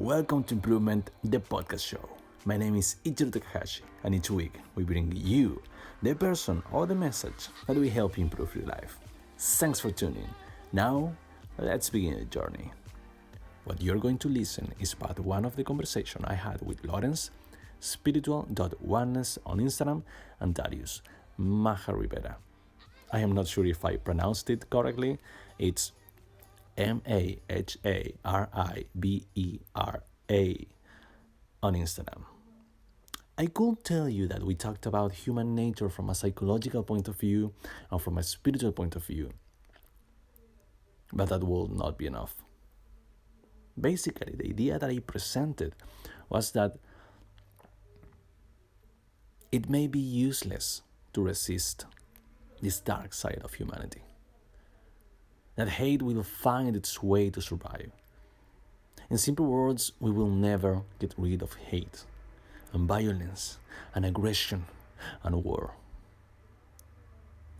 Welcome to Improvement The Podcast Show. My name is Ichiro Takahashi, and each week we bring you the person or the message that will help you improve your life. Thanks for tuning. Now, let's begin the journey. What you're going to listen is part one of the conversation I had with Lawrence, spiritual.oneness on Instagram, and Darius, Maha Rivera. I am not sure if I pronounced it correctly. It's Maharibera on Instagram. I could tell you that we talked about human nature from a psychological point of view and from a spiritual point of view, but that will not be enough. Basically, the idea that I presented was that it may be useless to resist this dark side of humanity. That hate will find its way to survive. In simple words, we will never get rid of hate and violence and aggression and war.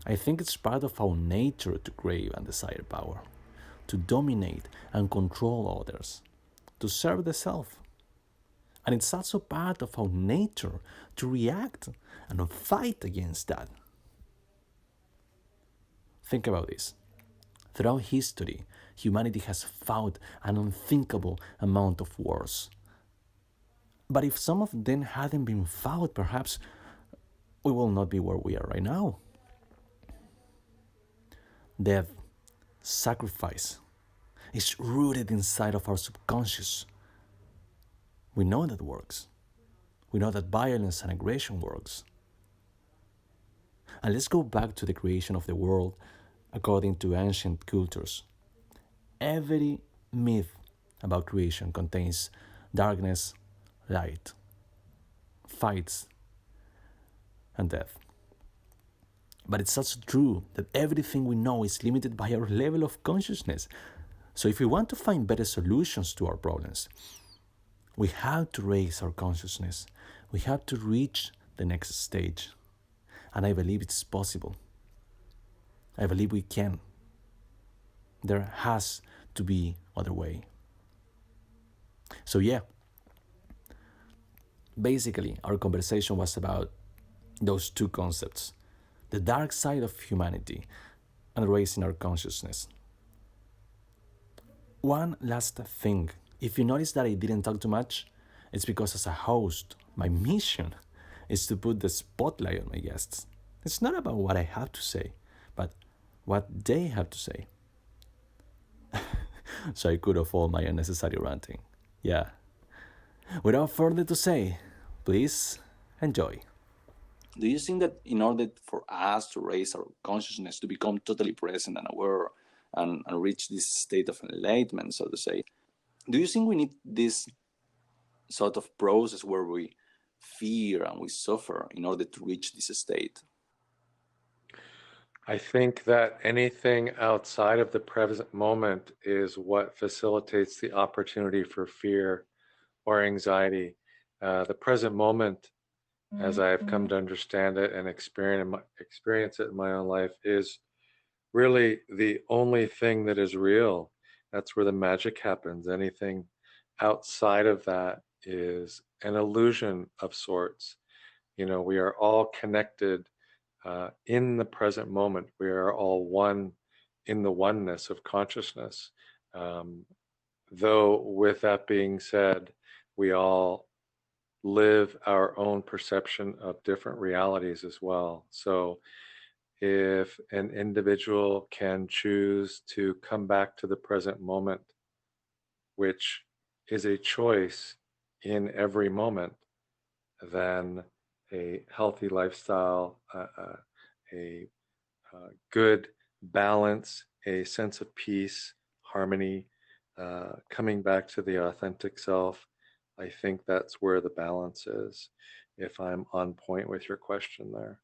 I think it's part of our nature to crave and desire power, to dominate and control others, to serve the self. And it's also part of our nature to react and fight against that. Think about this. Throughout history, humanity has fought an unthinkable amount of wars. But if some of them hadn't been fought, perhaps we will not be where we are right now. Death, sacrifice, is rooted inside of our subconscious. We know that works. We know that violence and aggression works. And let's go back to the creation of the world according to ancient cultures. Every myth about creation contains darkness, light, fights, and death. But it's also true that everything we know is limited by our level of consciousness. So if we want to find better solutions to our problems, we have to raise our consciousness. We have to reach the next stage. And I believe it's possible. I believe we can. There has to be other way. So yeah, basically our conversation was about those two concepts, the dark side of humanity and raising our consciousness. One last thing, if you notice that I didn't talk too much, it's because as a host, my mission is to put the spotlight on my guests. It's not about what I have to say, but what they have to say. So I could avoid my unnecessary ranting. Yeah. Without further to say, please enjoy. Do you think that in order for us to raise our consciousness, to become totally present and aware and reach this state of enlightenment, so to say, do you think we need this sort of process where we fear and we suffer in order to reach this state? I think that anything outside of the present moment is what facilitates the opportunity for fear or anxiety. The present moment, as I have come to understand it and experience it in my own life, is really the only thing that is real. That's where the magic happens. Anything outside of that is an illusion of sorts. You know, we are all connected in the present moment. We are all one in the oneness of consciousness. Though, with that being said, we all live our own perception of different realities as well. So, if an individual can choose to come back to the present moment, which is a choice in every moment, then a healthy lifestyle, a good balance, a sense of peace, harmony, coming back to the authentic self. I think that's where the balance is, if I'm on point with your question there.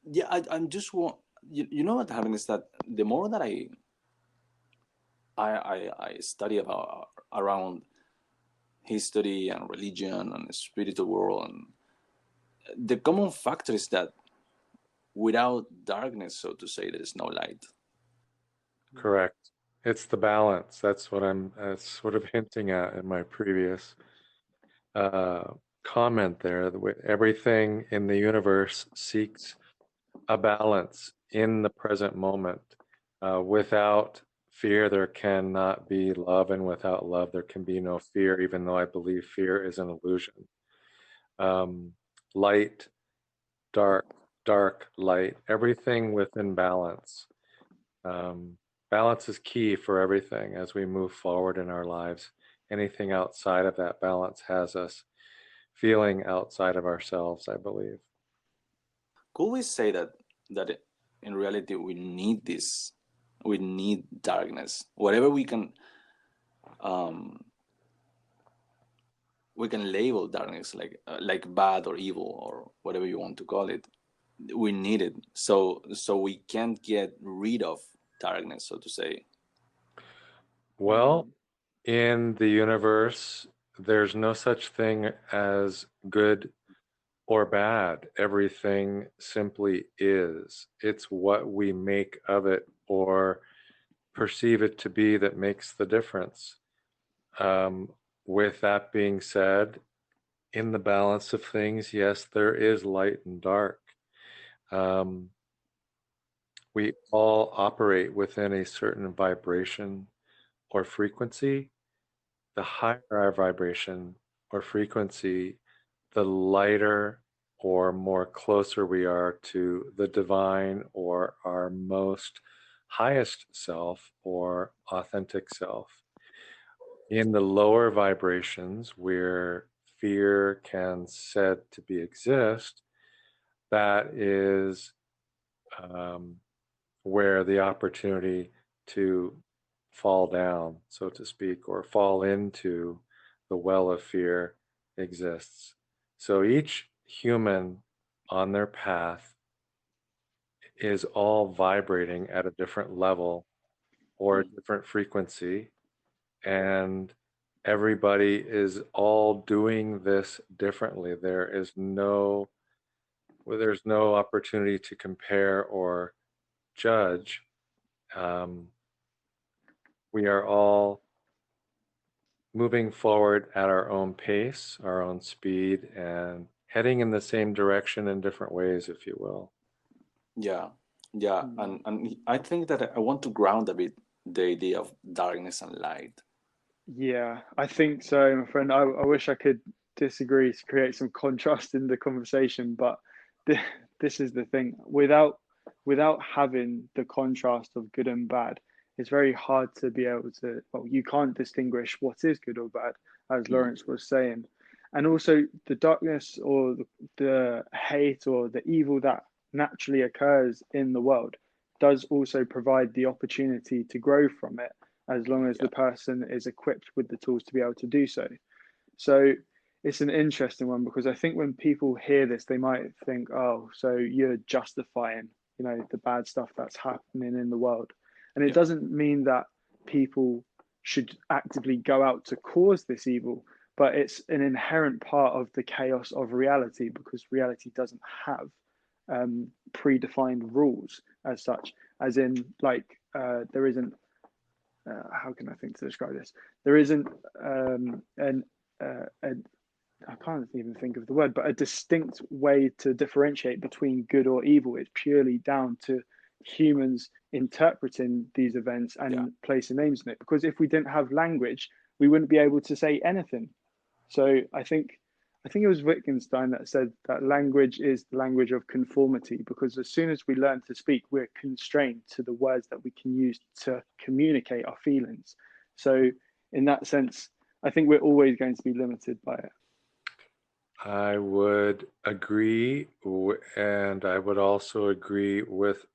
Yeah, I'm just want you know what happened is that the more that I study about around history and religion and the spiritual world, and the common factor is that without darkness, so to say, there is no light. Correct. It's the balance. That's what I'm sort of hinting at in my previous uh, comment there. Everything in the universe seeks a balance in the present moment. Without fear, there cannot be love, and without love, there can be no fear, even though I believe fear is an illusion. Um, Light, dark, dark, light, everything within balance. Um, Balance is key for everything as we move forward in our lives. Anything outside of that balance has us feeling outside of ourselves, I believe. Could we say in reality we need this, we need darkness, whatever um, we can label darkness like bad or evil or whatever you want to call it. We need it, so we can't get rid of darkness, so to say. Well, in the universe, there's no such thing as good or bad. Everything simply is. It's what we make of it or perceive it to be that makes the difference. Um, with that being said, in the balance of things, yes, there is light and dark. Um, we all operate within a certain vibration or frequency. The higher our vibration or frequency, the lighter or more closer we are to the divine or our most highest self or authentic self. In the lower vibrations where fear can said to be exist, that is um, where the opportunity to fall down, so to speak, or fall into the well of fear exists. So each human on their path is all vibrating at a different level or a Mm. different frequency, and everybody is all doing this differently. There's no opportunity to compare or judge. Um, we are all moving forward at our own pace, our own speed, and heading in the same direction in different ways, if you will. Yeah, yeah, and I think that I want to ground a bit the idea of darkness and light. Yeah, I think so, my friend. I wish I could disagree to create some contrast in the conversation, but th this is the thing. Without having the contrast of good and bad, it's very hard to be able to, well, you can't distinguish what is good or bad, as Mm. Lawrence was saying. And also the darkness or the hate or the evil that naturally occurs in the world does also provide the opportunity to grow from it as long as Yeah, the person is equipped with the tools to be able to do so. So it's an interesting one because I think when people hear this, they might think, oh, so you're justifying, the bad stuff that's happening in the world. And it yeah, doesn't mean that people should actively go out to cause this evil, but it's an inherent part of the chaos of reality because reality doesn't have predefined rules as such, as in, like, there isn't how can I think to describe this? There isn't an I can't even think of the word, but a distinct way to differentiate between good or evil. It's purely down to humans interpreting these events yeah, and placing names in it. Because if we didn't have language, we wouldn't be able to say anything. So I think it was Wittgenstein that said that language is the language of conformity because as soon as we learn to speak, we're constrained to the words that we can use to communicate our feelings. So in that sense, I think we're always going to be limited by it. I would agree, and I would also agree with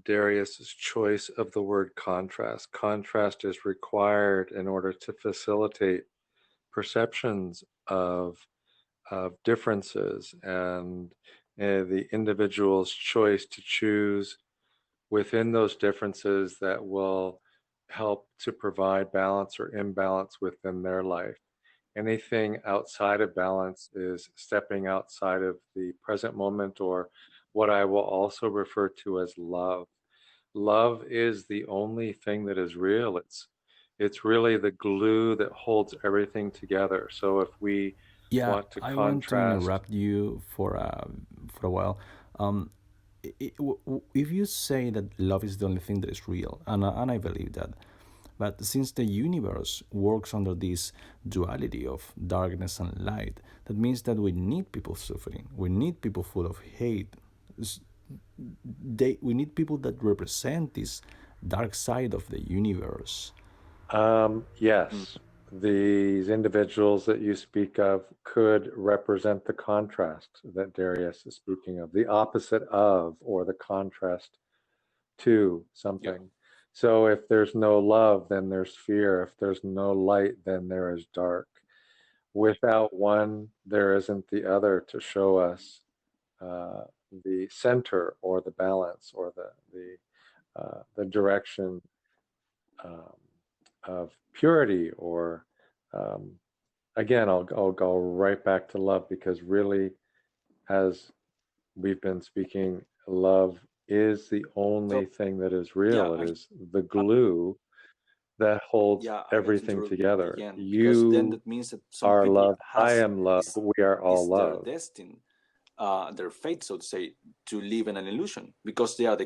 Darius's choice of the word contrast. Contrast is required in order to facilitate perceptions of differences and the individual's choice to choose within those differences that will help to provide balance or imbalance within their life. Anything outside of balance is stepping outside of the present moment or what I will also refer to as love. love is the only thing that is real. It's really the glue that holds everything together. So if we Yeah, want to I want to contrast, interrupt you for a while. Um, if you say that love is the only thing that is real, and I believe that, but since the universe works under this duality of darkness and light, that means that we need people suffering. We need people full of hate. S- we need people that represent this dark side of the universe. yes, these individuals that you speak of could represent the contrast that Darius is speaking of, the opposite of, or the contrast to Yeah. something. So if there's no love, then there's fear. If there's no light, then there is dark. Without one, there isn't the other to show us uh, the center or the balance or the direction um, of purity. Or um, again, I'll go right back to love, because really, as we've been speaking, love is the only So thing that is yeah, real. It is the glue that holds yeah, I'm going to everything interrupt you together. again because then You that means that some are people love, I has am love, is we are all their love. destiny, their fate, so to say, to live in an illusion because they are the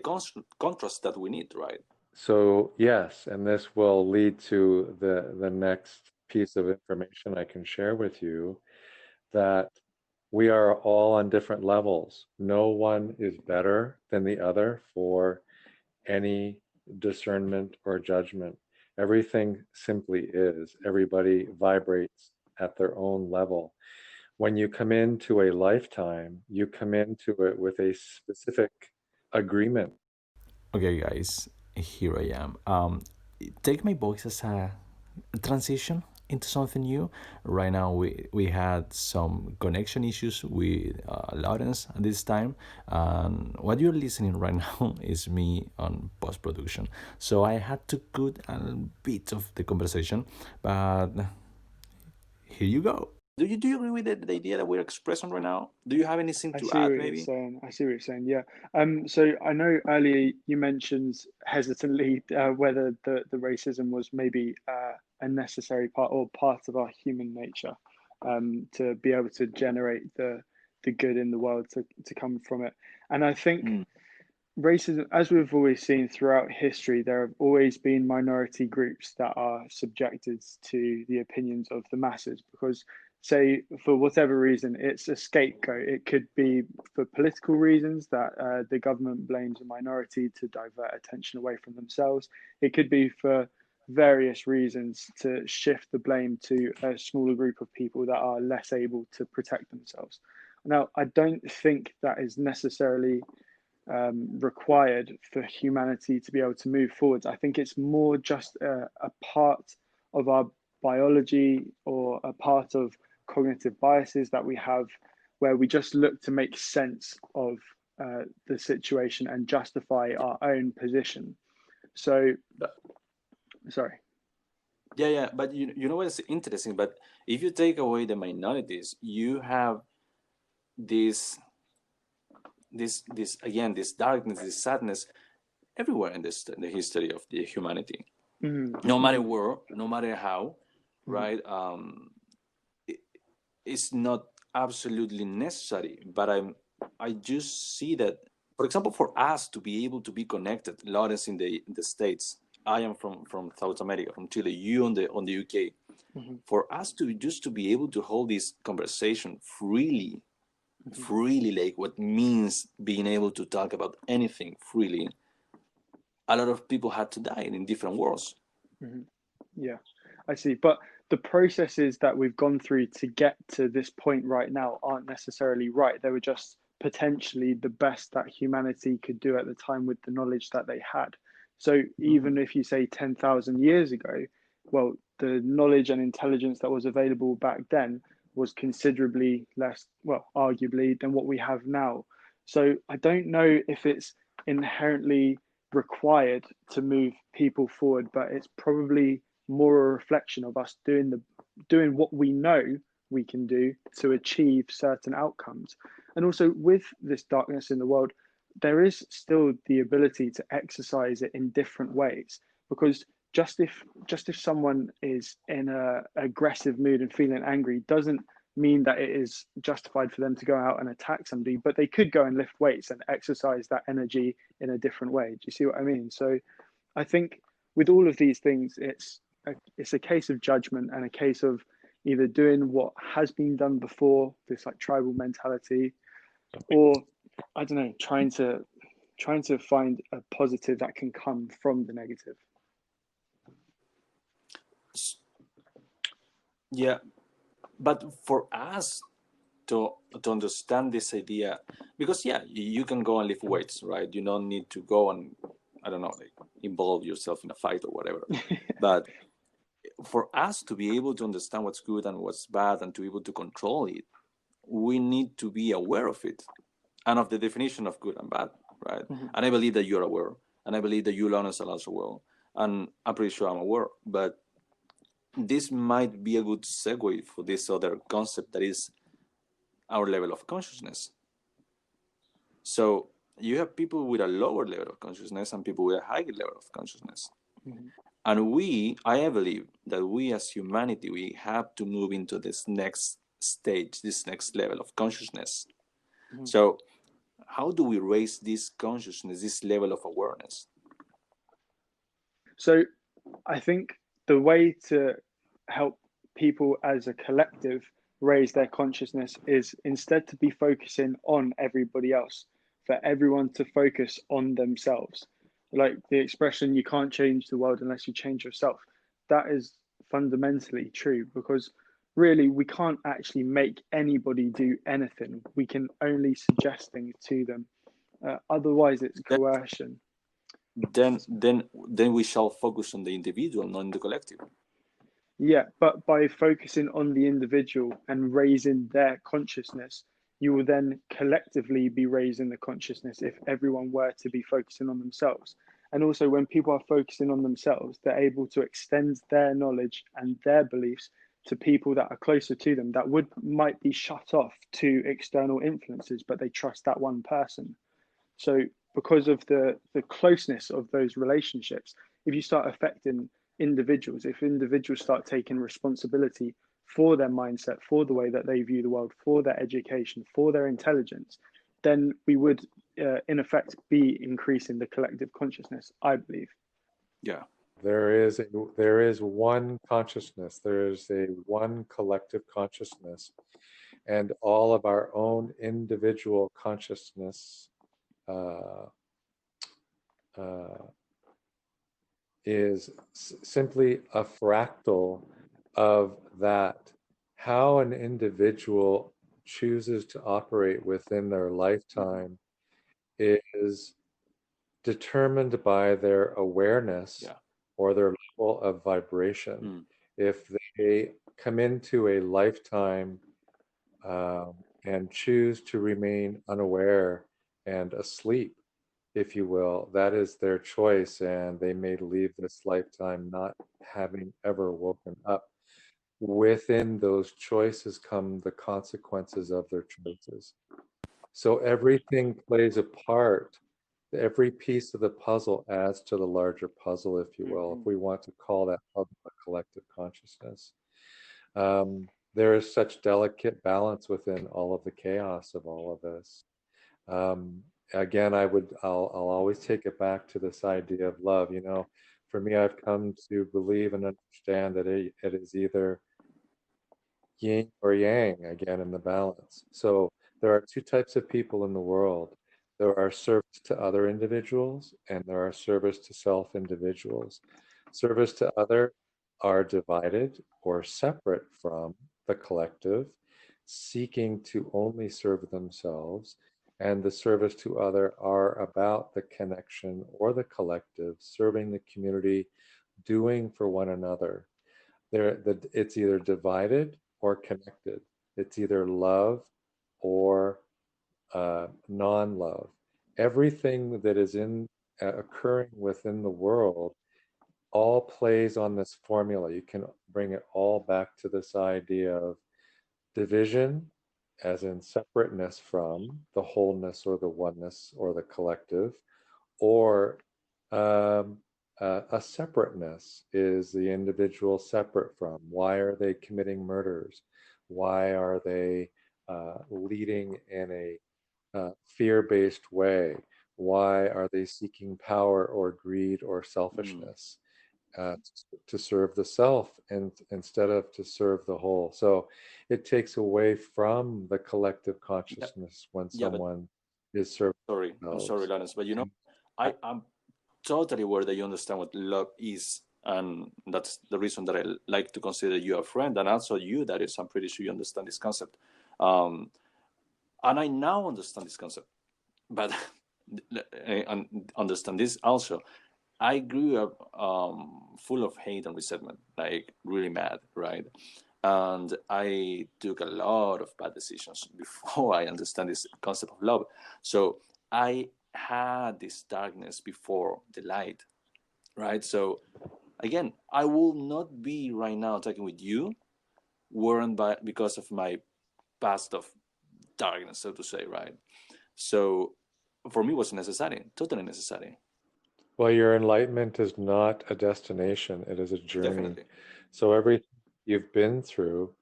contrast that we need, right? So yes, and this will lead to the next piece of information I can share with you, that we are all on different levels. No one is better than the other for any discernment or judgment. Everything simply is. Everybody vibrates at their own level. When you come into a lifetime, you come into it with a specific agreement. Okay, guys, here I am. Take my voice as a transition into something new. Right now, we had some connection issues with Lawrence at this time, and what you're listening right now is me on post production. So I had to cut a bit of the conversation, but here you go. Do you agree with the idea that we're expressing right now? Do you have anything I to see add, what you're maybe? saying. I see what you're saying. Yeah. So I know earlier you mentioned hesitantly whether the racism was maybe a necessary part or part of our human nature, to be able to generate the good in the world to come from it. And I think Mm. racism, as we've always seen throughout history, there have always been minority groups that are subjected to the opinions of the masses because, say, for whatever reason, it's a scapegoat. It could be for political reasons that the government blames a minority to divert attention away from themselves. It could be for various reasons to shift the blame to a smaller group of people that are less able to protect themselves. Now, I don't think that is necessarily required for humanity to be able to move forwards. I think it's more just a part of our biology or a part of cognitive biases that we have where we just look to make sense of the situation and justify our own position. So, sorry. Yeah, yeah, but you know what's interesting? But if you take away the minorities, you have this this again this darkness, this sadness everywhere in the history of the humanity. Mm-hmm, No matter mm-hmm, where, no matter how, mm-hmm, right? It, it's not absolutely necessary, but I just see that, for example, for us to be able to be connected, Lawrence in the States, I am from South America, from Chile, you on the UK. mm-hmm, For us to just to be able to hold this conversation freely, mm-hmm, freely, like what means being able to talk about anything freely, a lot of people had to die in different wars. mm-hmm. Yeah, I see. But the processes that we've gone through to get to this point right now aren't necessarily right. They were just potentially the best that humanity could do at the time with the knowledge that they had. So Mm-hmm. even if you say 10,000 years ago, well, the knowledge and intelligence that was available back then was considerably less, well, arguably, than what we have now. So I don't know if it's inherently required to move people forward, but it's probably more a reflection of us doing what we know we can do to achieve certain outcomes. And also with this darkness in the world, there is still the ability to exercise it in different ways, because just if someone is in a aggressive mood and feeling angry doesn't mean that it is justified for them to go out and attack somebody, but they could go and lift weights and exercise that energy in a different way. Do you see what I mean? So I think with all of these things, it's a case of judgment and a case of either doing what has been done before, this like tribal mentality, or I don't know, trying to find a positive that can come from the negative. Yeah, but for us to understand this idea, because yeah, you can go and lift weights, right? You don't need to go and, I don't know, like involve yourself in a fight or whatever. But for us to be able to understand what's good and what's bad and to be able to control it, we need to be aware of it and of the definition of good and bad, right? Mm-hmm. And I believe that you're aware, and I believe that you, Lawrence, are also well, and I'm pretty sure I'm aware. But this might be a good segue for this other concept that is our level of consciousness. So you have people with a lower level of consciousness and people with a higher level of consciousness. Mm-hmm. And I believe that we as humanity, we have to move into this next stage, this next level of consciousness. Mm-hmm. So how do we raise this consciousness, this level of awareness? So I think the way to help people as a collective raise their consciousness is, instead to be focusing on everybody else, for everyone to focus on themselves. Like the expression, you can't change the world unless you change yourself. That is fundamentally true, because really we can't actually make anybody do anything. We can only suggest things to them. Otherwise it's coercion. Then we shall focus on the individual, not on the collective. Yeah, but by focusing on the individual and raising their consciousness, you will then collectively be raising the consciousness if everyone were to be focusing on themselves. And also, when people are focusing on themselves, they're able to extend their knowledge and their beliefs to people that are closer to them, that might be shut off to external influences, but they trust that one person. So because of the closeness of those relationships, if you start affecting individuals, if individuals start taking responsibility for their mindset, for the way that they view the world, for their education, for their intelligence, then we would in effect be increasing the collective consciousness, I believe. Yeah. There is one consciousness, there is a one collective consciousness, and all of our own individual consciousness is simply a fractal of that. How an individual chooses to operate within their lifetime is determined by their awareness or their level of vibration. If they come into a lifetime and choose to remain unaware and asleep, if you will, that is their choice, and they may leave this lifetime not having ever woken up. Within those choices come the consequences of their choices. So everything plays a part. Every piece of the puzzle adds to the larger puzzle, if you will, if we want to call that puzzle a collective consciousness. There is such delicate balance within all of the chaos of all of this. Again, I'll always take it back to this idea of love. You know, for me, I've come to believe and understand that it is either yin or yang, again, in the balance. So there are two types of people in the world. There are service to other individuals, and there are service to self individuals. Service to other are divided or separate from the collective, seeking to only serve themselves, and the service to other are about the connection or the collective, serving the community, doing for one another. It's either divided or connected. It's either love or non-love. Everything that is occurring within the world all plays on this formula. You can bring it all back to this idea of division as in separateness from the wholeness or the oneness or the collective, or a separateness. Is the individual separate from? Why are they committing murders? Why are they leading in a fear-based way? Why are they seeking power or greed or selfishness to serve the self and instead of to serve the whole? So it takes away from the collective consciousness when someone is serving I'm sorry, themselves. Lawrence, but I'm totally aware that you understand what love is, and that's the reason that I like to consider you a friend, and also you, Darius. I'm pretty sure you understand this concept, and I now understand this concept, but and understand this also. I grew up full of hate and resentment, like really mad, right? And I took a lot of bad decisions before I understand this concept of love. So I had this darkness before the light, right? So again, I will not be right now talking with you, weren't by because of my past of darkness, so to say, right? So for me, it was necessary, totally necessary. Well, your enlightenment is not a destination, it is a journey. Definitely. So everything you've been through,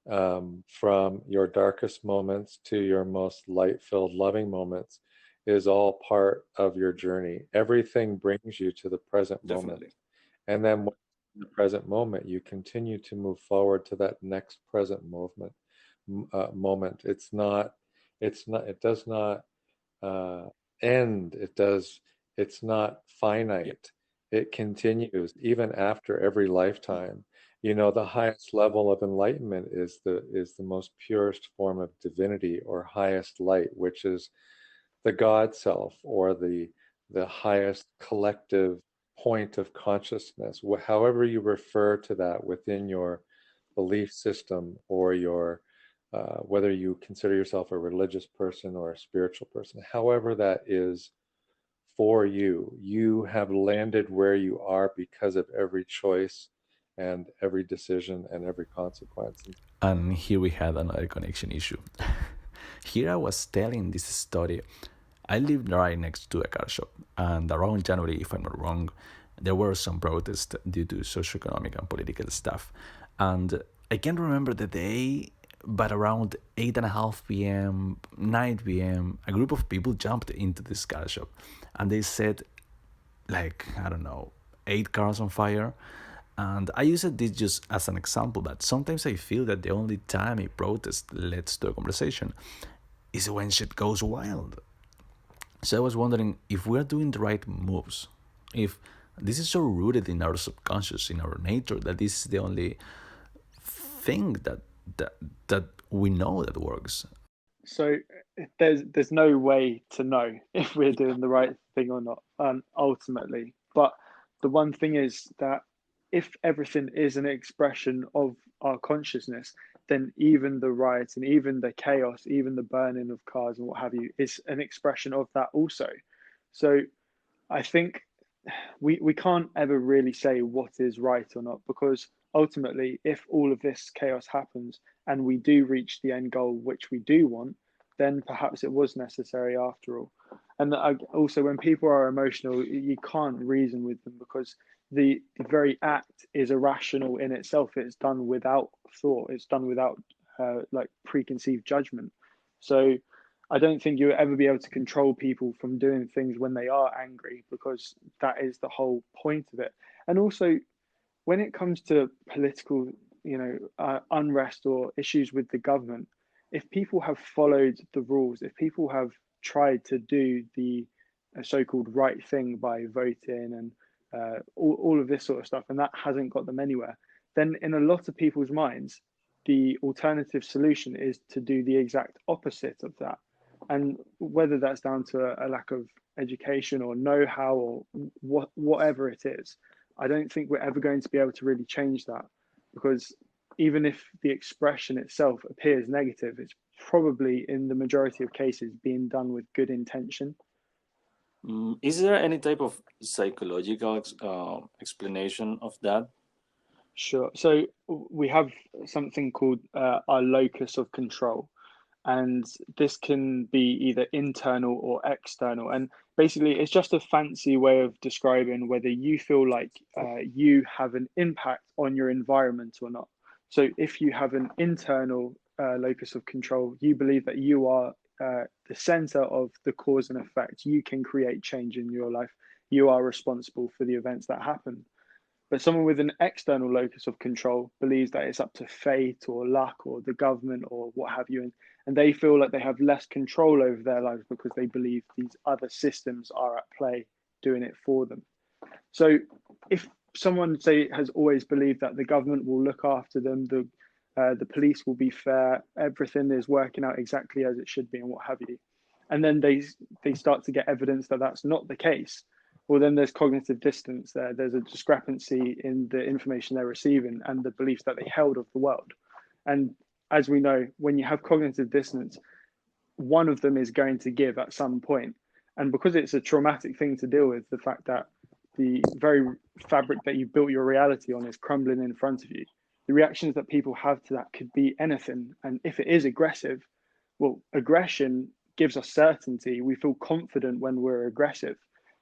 from your darkest moments to your most light-filled, loving moments, is all part of your journey. Everything brings you to the present moment. Definitely. And then in the present moment, you continue to move forward to that next present moment. It does not end. It's not finite. It continues even after every lifetime. You know, the highest level of enlightenment is the most purest form of divinity or highest light, which is the God self or the highest collective point of consciousness. However you refer to that within your belief system or your whether you consider yourself a religious person or a spiritual person, however that is for you, you have landed where you are because of every choice and every decision and every consequence. And here we had another connection issue. Here I was telling this story. I lived right next to a car shop, and around January, if I'm not wrong, there were some protests due to socioeconomic and political stuff. And I can't remember the day, but around 8:30 p.m., 9 p.m., a group of people jumped into this car shop, and they set, like, I don't know, 8 cars on fire. And I use this just as an example, but sometimes I feel that the only time a protest leads to a conversation is when shit goes wild. So I was wondering if we are doing the right moves, if this is so rooted in our subconscious, in our nature, that this is the only thing that we know that works. So there's no way to know if we're doing the right thing or not, ultimately. But the one thing is that if everything is an expression of our consciousness, then even the riots and even the chaos, even the burning of cars and what have you, is an expression of that also. So I think we can't ever really say what is right or not, because ultimately, if all of this chaos happens and we do reach the end goal, which we do want, then perhaps it was necessary after all. And also, when people are emotional, you can't reason with them, because the very act is irrational in itself. It's done without thought. It's done without like preconceived judgment. So I don't think you'll ever be able to control people from doing things when they are angry, because that is the whole point of it. And also, when it comes to political, unrest or issues with the government, if people have followed the rules, if people have tried to do the so-called right thing by voting and all of this sort of stuff, and that hasn't got them anywhere, then in a lot of people's minds, the alternative solution is to do the exact opposite of that. And whether that's down to a lack of education or know-how or whatever it is, I don't think we're ever going to be able to really change that, because even if the expression itself appears negative, it's probably in the majority of cases being done with good intention. Is there any type of psychological explanation of that? Sure. So we have something called our locus of control. And this can be either internal or external. And basically, it's just a fancy way of describing whether you feel like you have an impact on your environment or not. So if you have an internal locus of control, you believe that you are the center of the cause and effect. You can create change in your life. You are responsible for the events that happen. But someone with an external locus of control believes that it's up to fate or luck or the government or what have you. And they feel like they have less control over their lives because they believe these other systems are at play doing it for them. So if someone, say, has always believed that the government will look after them, the police will be fair, everything is working out exactly as it should be and what have you, and then they start to get evidence that that's not the case, well, then there's cognitive dissonance there. There's a discrepancy in the information they're receiving and the beliefs that they held of the world. And as we know, when you have cognitive dissonance, one of them is going to give at some point. And because it's a traumatic thing to deal with, the fact that the very fabric that you built your reality on is crumbling in front of you, the reactions that people have to that could be anything. And if it is aggressive, well, aggression gives us certainty. We feel confident when we're aggressive.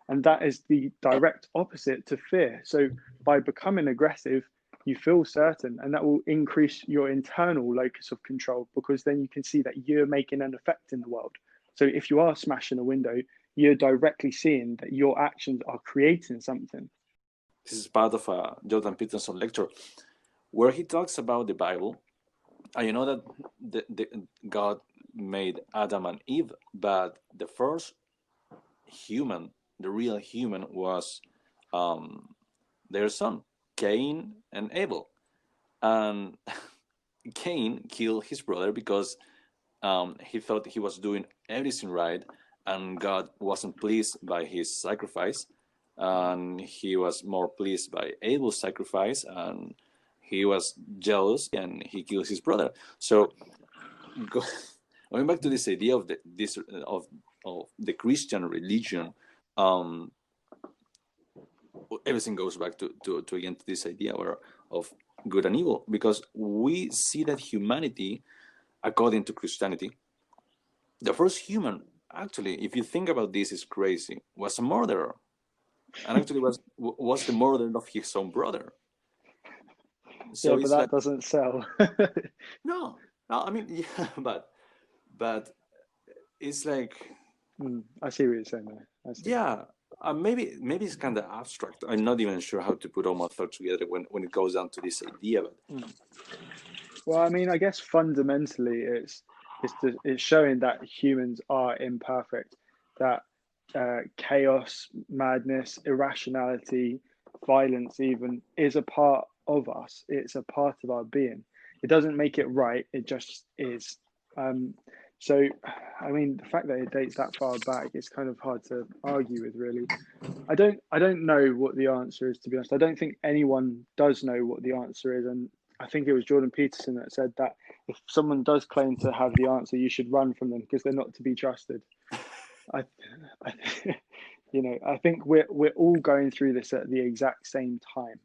And that is the direct opposite to fear. So by becoming aggressive, you feel certain, and that will increase your internal locus of control, because then you can see that you're making an effect in the world. So if you are smashing a window, you're directly seeing that your actions are creating something. This is part of Jordan Peterson lecture where he talks about the Bible. And you know that God made Adam and Eve, but the first human, the real human, was their son, Cain and Abel. And Cain killed his brother because he thought he was doing everything right, and God wasn't pleased by his sacrifice, and he was more pleased by Abel's sacrifice, and he was jealous, and he killed his brother. So, going back to this idea of the Christian religion, everything goes back to again to this idea of good and evil, because we see that humanity, according to Christianity, the first human, actually, if you think about this, is crazy, was a murderer, and actually was the murderer of his own brother. So yeah, but that doesn't sell. no, I mean, yeah, but it's like, I see what you're saying there. Yeah, maybe it's kind of abstract. I'm not even sure how to put all my thoughts together when it goes down to this idea. But well, I mean, I guess fundamentally, it's showing that humans are imperfect, that chaos, madness, irrationality, violence even is a part of us. It's a part of our being. It doesn't make it right. It just is. So, I mean, the fact that it dates that far back is kind of hard to argue with, really. I don't know what the answer is, to be honest. I don't think anyone does know what the answer is, and I think it was Jordan Peterson that said that if someone does claim to have the answer, you should run from them because they're not to be trusted. I think we're all going through this at the exact same time.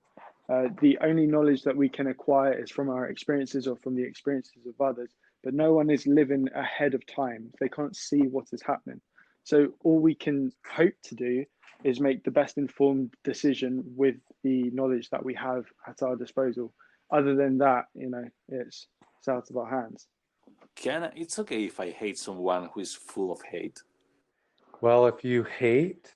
The only knowledge that we can acquire is from our experiences or from the experiences of others, but no one is living ahead of time. They can't see what is happening. So all we can hope to do is make the best informed decision with the knowledge that we have at our disposal. Other than that, it's out of our hands. It's okay if I hate someone who is full of hate? Well, if you hate,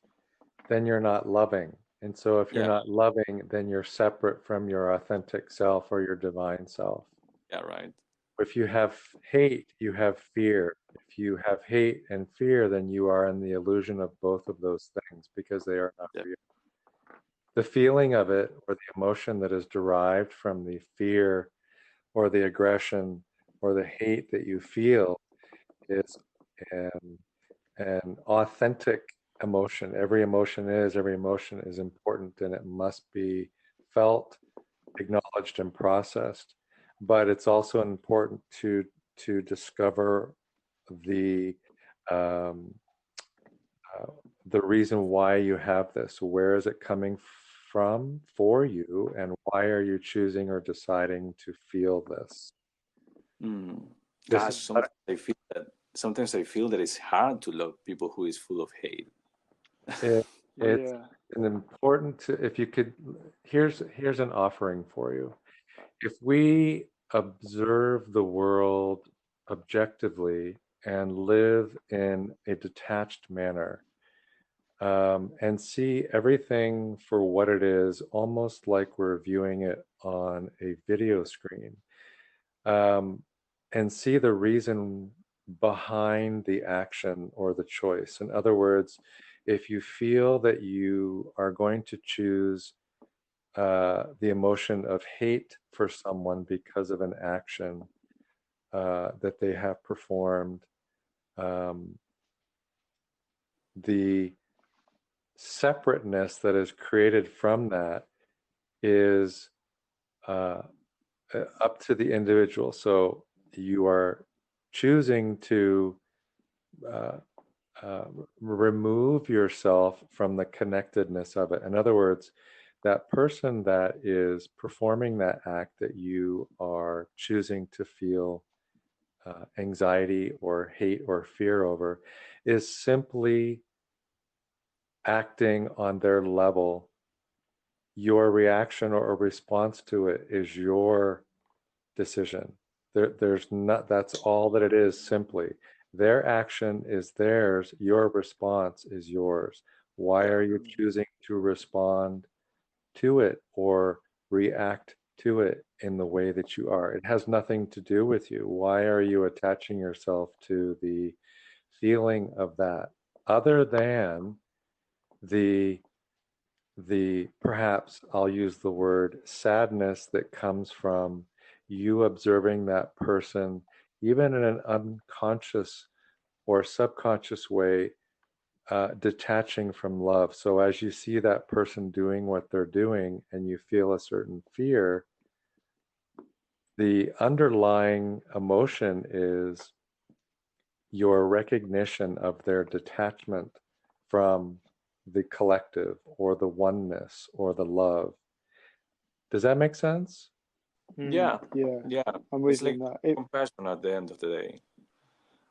then you're not loving. And so if you're not loving, then you're separate from your authentic self or your divine self. Yeah, right. If you have hate, you have fear. If you have hate and fear, then you are in the illusion of both of those things because they are not real. The feeling of it, or the emotion that is derived from the fear or the aggression or the hate that you feel, is an authentic emotion. Every emotion is important, and it must be felt, acknowledged, and processed. But it's also important to discover the reason why you have this. Where is it coming from for you, and why are you choosing or deciding to feel this? This Gosh, is sometimes I feel that it's hard to love people who is full of hate. it's Yeah. an important to, if you could, here's an offering for you. If we observe the world objectively and live in a detached manner, and see everything for what it is, almost like we're viewing it on a video screen, and see the reason behind the action or the choice. In other words, if you feel that you are going to choose the emotion of hate for someone because of an action that they have performed, the separateness that is created from that is up to the individual. So you are choosing to uh, remove yourself from the connectedness of it. In other words, that person that is performing that act that you are choosing to feel anxiety or hate or fear over is simply acting on their level. Your reaction or response to it is your decision. There's not, that's all that it is simply. Their action is theirs, your response is yours. Why are you choosing to respond to it or react to it in the way that you are? It has nothing to do with you. Why are you attaching yourself to the feeling of that, other than the perhaps I'll use the word sadness that comes from you observing that person, even in an unconscious or subconscious way, detaching from love. So as you see that person doing what they're doing and you feel a certain fear, the underlying emotion is your recognition of their detachment from the collective or the oneness or the love. Does that make sense? Yeah, Yeah. yeah. I'm It's with you like on that. compassion at the end of the day.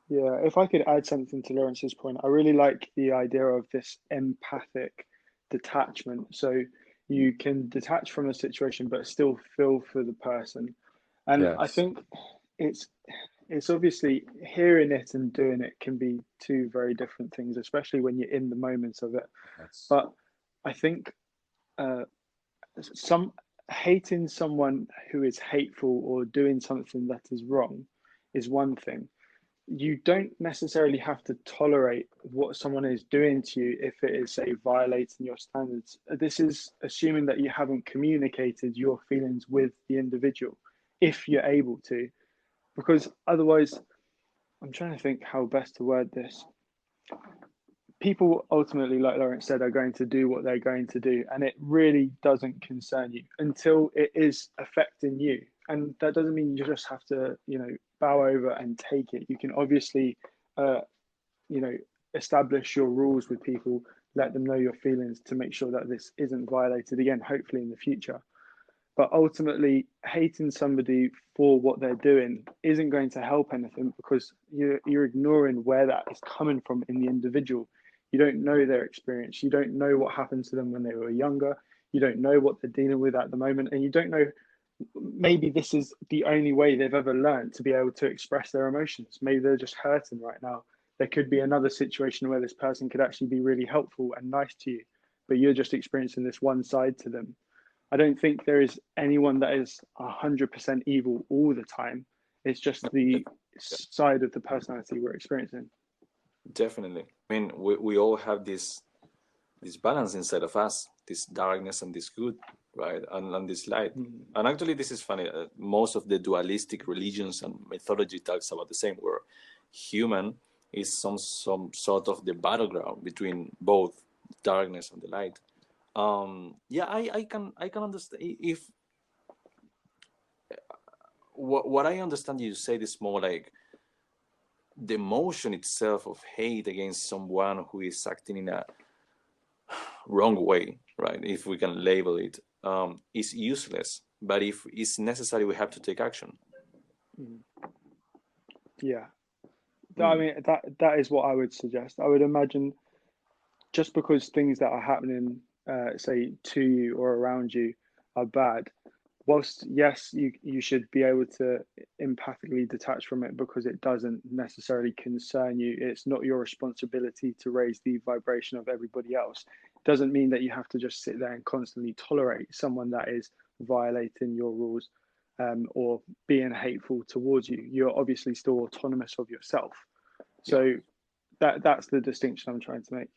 Yeah, if I could add something to Lawrence's point, I really like the idea of this empathic detachment. So you can detach from a situation but still feel for the person. And I Yes. think it's it's obviously hearing it and doing it can be two very different things, especially when you're in the moments of it. Yes. But I think uh, some hating someone who is hateful or doing something that is wrong is one thing. You don't necessarily have to tolerate what someone is doing to you if it is, say, violating your standards. This is assuming that you haven't communicated your feelings with the individual, if you're able to, because otherwise, I'm trying to think how best to word this. People ultimately, like Lawrence said, are going to do what they're going to do, and it really doesn't concern you until it is affecting you. And that doesn't mean you just have to, bow over and take it. You can obviously, uh, you know, establish your rules with people, let them know your feelings to make sure that this isn't violated again, hopefully in the future. But ultimately, hating somebody for what they're doing isn't going to help anything because you're ignoring where that is coming from in the individual. You don't know their experience. You don't know what happened to them when they were younger. You don't know what they're dealing with at the moment. And you don't know, maybe this is the only way they've ever learned to be able to express their emotions. Maybe they're just hurting right now. There could be another situation where this person could actually be really helpful and nice to you, but you're just experiencing this one side to them. I don't think there is anyone that is 100% evil all the time. It's just the side of the personality we're experiencing. Definitely. I mean, we all have this balance inside of us, this darkness and this good, right? And this light. And actually, this is funny. Most of the dualistic religions and mythology talks about the same, where human is some sort of the battleground between both darkness and the light. Yeah, I can understand if what I understand you say is more like the emotion itself of hate against someone who is acting in a wrong way, right? If we can label it, is useless. But if it's necessary, we have to take action. Yeah. I Mm. mean, that is what I would suggest. I would imagine just because things that are happening, say to you or around you, are bad, whilst yes, you should be able to empathically detach from it because it doesn't necessarily concern you. It's not your responsibility to raise the vibration of everybody else. It doesn't mean that you have to just sit there and constantly tolerate someone that is violating your rules, or being hateful towards you. You're obviously still autonomous of yourself. Yeah. So that's the distinction I'm trying to make.